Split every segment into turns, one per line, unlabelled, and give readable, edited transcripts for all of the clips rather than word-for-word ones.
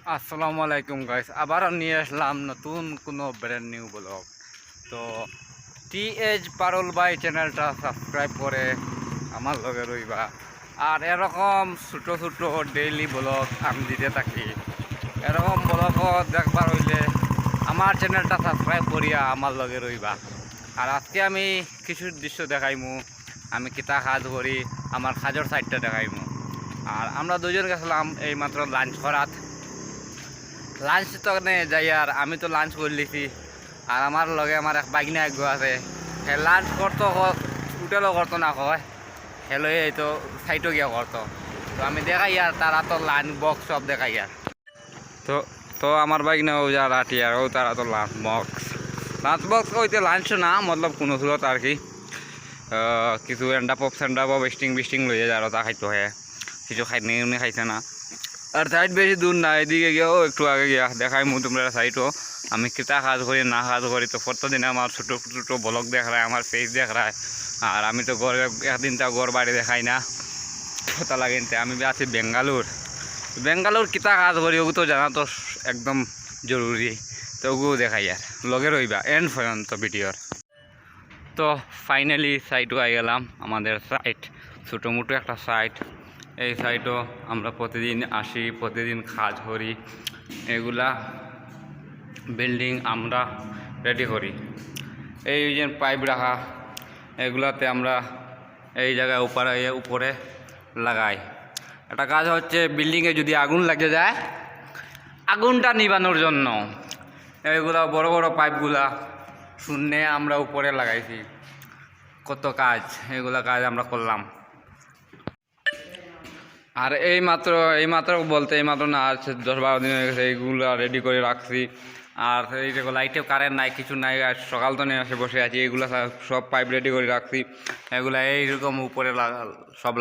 আসসালামু আলাইকুম গাইস, আবার নিয়ে আসলাম নতুন কোনো ব্র্যান্ড নিউ ব্লগ। তো টিএজ পারুল ভাই চ্যানেলটা সাবস্ক্রাইব করে আমার লগে রইবা। আর এরকম ছোটো ছোটো ডেইলি ব্লগ আমি দিতে থাকি। এরকম ব্লগ দেখবার হইলে আমার চ্যানেলটা সাবস্ক্রাইব করিয়া আমার লগে রইবা। আর আজকে আমি কিছু দৃশ্য দেখাইমু, আমি কিতা কাজ করি, আমার কাজের সাইডটা দেখাইমু। আর আমরা দুজন গেছিলাম এইমাত্র লাঞ্চ করাত। লাঞ্চ তো যাই, আর আমি তো লাঞ্চ করলিছি। আর আমার লগে আমার এক বাইক নিয়ে আগে আছে, সে লাঞ্চ করতো হোটেলও করতো না, হয় হেলো এই তো সাইটও গিয়া করতো। তো আমি দেখাই আর তারা তো লাঞ্চ বক্স সব দেখাই আর তো তো আমার বাইক নেও যা রাটি আর ও তারা তো লাঞ্চ বক্স ওইতে লাঞ্চ না মতলব কোনো ছিল আর কি। কিছু এন্ডা পপ সেন্ডা পপ বিস্টিং লইয়া যারা তা খাইতে হয়, কিছু উনি খাইছে না। আর সাইড বেশি দূর না, এদিকে গিয়েও একটু আগে গিয়া দেখাই মু তোমরা সাইডও আমি কিতা কাজ করি না কাজ করি। তো প্রত্যেকদিন আমার ছোটো ছোটো ব্লগ দেখ রায়, আমার ফেস দেখ রায়। আর আমি তো ঘরে একদিন তা ঘর বাড়ি দেখাই না, কথা লাগিনতে আমি আছি বেঙ্গালুর কিতা কাজ করি ওগু তো জানা তো একদম জরুরি। তো ওগুলো দেখাই আর লগে রইবা এন্ড পর্যন্ত ভিডিওর। তো ফাইনালি সাইটও আই গেলাম, আমাদের সাইট ছোটো মোটো একটা সাইট। এই সাইটও আমরা প্রতিদিন আসি, প্রতিদিন কাজ করি। এগুলা বিল্ডিং আমরা রেডি করি। এই যে পাইপ রাখা এগুলাতে আমরা এই জায়গায় উপরে লাগাই। একটা কাজ হচ্ছে বিল্ডিংয়ে যদি আগুন লাগে যায়, আগুনটা নিবানোর জন্য এইগুলা বড় বড় পাইপগুলা শূন্যে আমরা উপরে লাগাইছি। কত কাজ, এগুলা কাজ আমরা করলাম। আর এই মাত্র বলতে এই মাত্র না, আজ 10-12 দিন হয়ে গেছে এইগুলো রেডি করে রাখছি। আর এই যে লাইটে কারেন্ট নাই, কিছু নাই, আর সকাল তো নিয়ে বসে আছি। এইগুলো সব পাইপ রেডি করে রাখছি। এগুলা এইরকম উপরে সব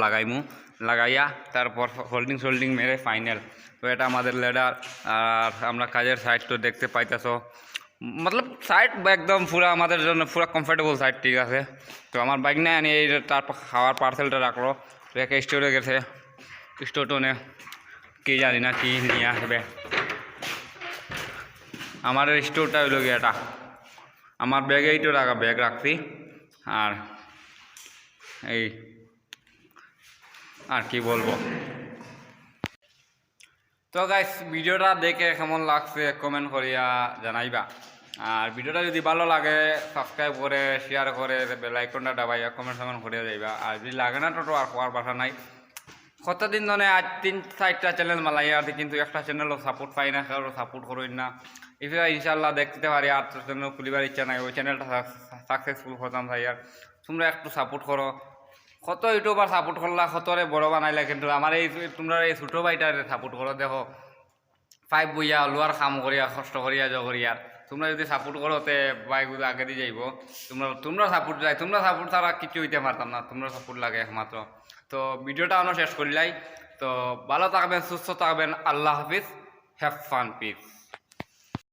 লাগাইয়া তারপর হোল্ডিং মেরে ফাইনাল। তো এটা আমাদের লেডার। আর আমরা কাজের সাইড তো দেখতে পাইতেছ, মতলব সাইড একদম পুরো আমাদের জন্য পুরো কমফর্টেবল সাইড, ঠিক আছে। তো আমার বাইক নিয়ে আনি এই তারপর খাওয়ার পার্সেলটা রাখলো, রেখে স্টোরে গেছে। স্টোরটোনে কি জানি না কি নিয়ে আসবে। আমার স্টোরটা হইল গিয়ে এটা, আমার ব্যাগেই তো রাখা, ব্যাগ রাখছি। আর এই আর কি বলবো। তো গাইস, ভিডিওটা দেখে কেমন লাগছে কমেন্ট করিয়া জানাইবা। আর ভিডিওটা যদি ভালো লাগে সাবস্ক্রাইব করে শেয়ার করে বেল আইকনটা দাবাইয়া কমেন্ট করিয়া যাইবা। আর যদি লাগে না তো আর হওয়ার বাসা নাই। কতদিন ধরে আজ 3-4টা চ্যানেল মালাই আর কিন্তু একটা চ্যানেলও সাপোর্ট পাই না, কারো সাপোর্ট করুন না। এছাড়া ইনশাল্লাহ দেখতে পারি, আর চ্যানেল খুলিবার ইচ্ছা নাই, ওই চ্যানেলটা সাকসেসফুল হতাম ভাই। আর তোমরা একটু সাপোর্ট করো। কত ইউটিউবার সাপোর্ট করলা, কতরে বড় বানাইলা, কিন্তু আমার এই তোমরা এই ছোটো ভাইটারে সাপোর্ট করো। দেখো 5 বইয়া লোয়ার কাম করিয়া কষ্ট করিয়া করিয়া তোমরা যদি সাপোর্ট করো তে বাইকগুলো আগে দিয়ে যাইব। তোমরা সাপোর্ট চাই, তোমরা সাপোর্ট ছাড়া কিছু হইতে পারতাম না, তোমরা সাপোর্ট লাগে একমাত্র। তো ভিডিওটা আমরা শেষ করিলাই। তো ভালো থাকবেন, সুস্থ থাকবেন, আল্লাহ হাফিজ, হ্যাভ ফান, পিস।